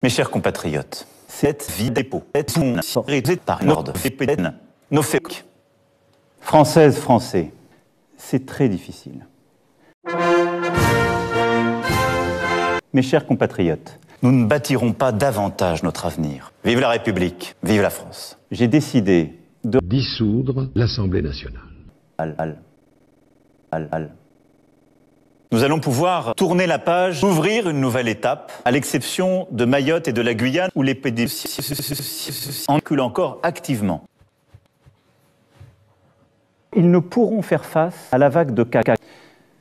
Mes chers compatriotes, cette vie dépôt est réalisée par l'ordre des nos faits. Françaises, Français, c'est très difficile. Mes chers compatriotes, nous ne bâtirons pas davantage notre avenir. Vive la République, vive la France. J'ai décidé de dissoudre l'Assemblée nationale. Nous allons pouvoir tourner la page, ouvrir une nouvelle étape, à l'exception de Mayotte et de la Guyane, où les pédophiles enculent encore activement. Ils ne pourront faire face à la vague de caca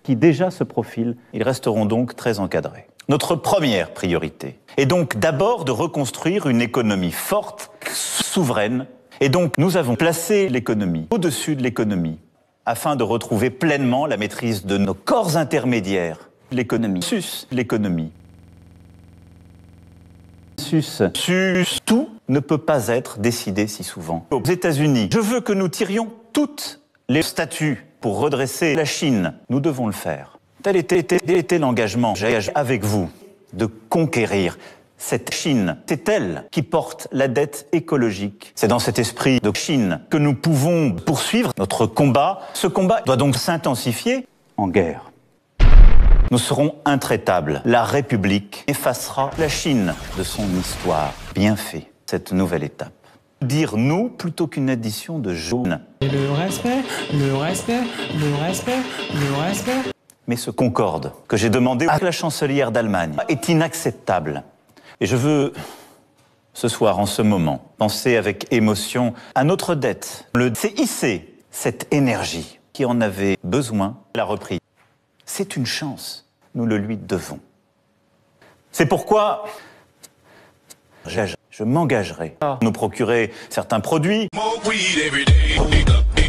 qui déjà se profile. Ils resteront donc très encadrés. Notre première priorité est donc d'abord de reconstruire une économie forte, souveraine, et donc nous avons placé l'économie au-dessus de l'économie, afin de retrouver pleinement la maîtrise de nos corps intermédiaires. L'économie, sus, l'économie. Sus, tout ne peut pas être décidé si souvent. Aux États-Unis, je veux que nous tirions toutes les statuts pour redresser la Chine. Nous devons le faire. Tel était l'engagement, j'ai avec vous, de conquérir cette Chine. C'est elle qui porte la dette écologique. C'est dans cet esprit de Chine que nous pouvons poursuivre notre combat. Ce combat doit donc s'intensifier en guerre. Nous serons intraitables. La République effacera la Chine de son histoire. Bien fait, cette nouvelle étape. Dire nous plutôt qu'une addition de jaune. Le respect, le respect, le respect, le respect. Mais ce concorde que j'ai demandé à la chancelière d'Allemagne est inacceptable. Et je veux, ce soir, en ce moment, penser avec émotion à notre dette. C'est hisser cette énergie qui en avait besoin, l'a repris. C'est une chance, nous le lui devons. C'est pourquoi je m'engagerai à nous procurer certains produits,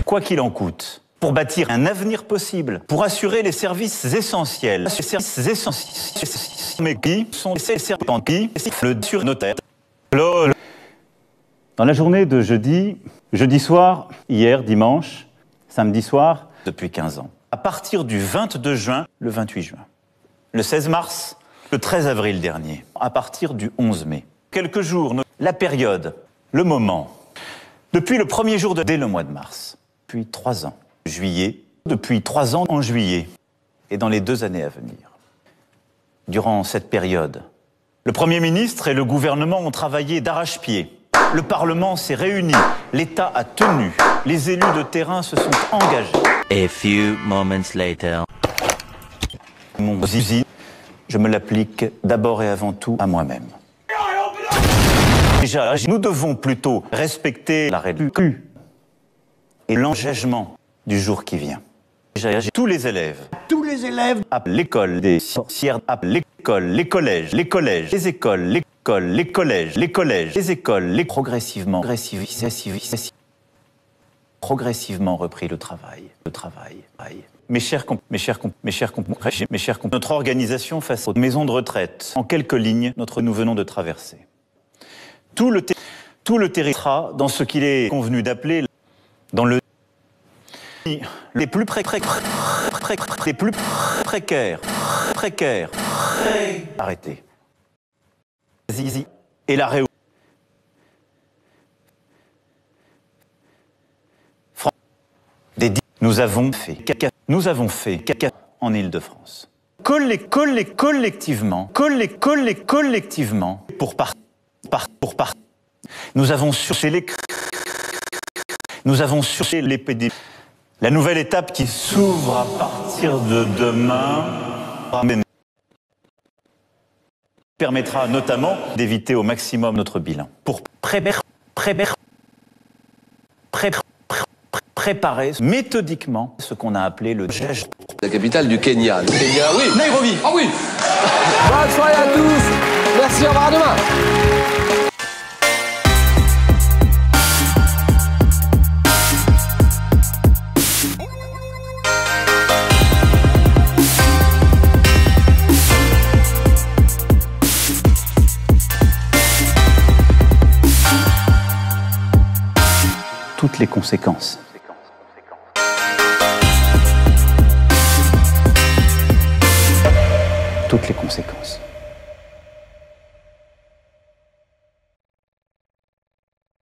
quoi qu'il en coûte, pour bâtir un avenir possible, pour assurer les services essentiels. Mais qui sont ces serpents qui sifflent sur nos têtes. Dans la journée de jeudi soir, hier, dimanche, samedi soir, depuis 15 ans. À partir du 22 juin, le 28 juin. Le 16 mars, le 13 avril dernier. À partir du 11 mai. Quelques jours, la période, le moment. Depuis le premier jour dès le mois de mars. Depuis 3 ans. Juillet. Depuis 3 ans en juillet. Et dans les 2 années à venir. Durant cette période, le Premier ministre et le gouvernement ont travaillé d'arrache-pied. Le Parlement s'est réuni, l'État a tenu, les élus de terrain se sont engagés. A few moments later. Mon zizi, je me l'applique d'abord et avant tout à moi-même. Déjà, nous devons plutôt respecter la règle et l'engagement du jour qui vient. Tous les élèves à l'école des sorcières, à l'école, les collèges, les écoles, les collèges, les écoles, progressivement repris le travail. Mes chers notre organisation face aux maisons de retraite, en quelques lignes, nous venons de traverser. Tout le territoire dans ce qu'il est convenu d'appeler dans les plus précaires. Arrêtez. Zizi. Et la réunion. Nous avons fait caca en Île-de-France. Collectivement, pour part. Nous avons cherché les PD. La nouvelle étape qui s'ouvre à partir de demain permettra notamment d'éviter au maximum notre bilan. Pour préparer méthodiquement ce qu'on a appelé le geste. La capitale du Kenya. Le Kenya, oui. Nairobi. Ah oui. Bonne soirée à tous. Merci, au revoir, à demain. toutes les conséquences. Toutes les conséquences.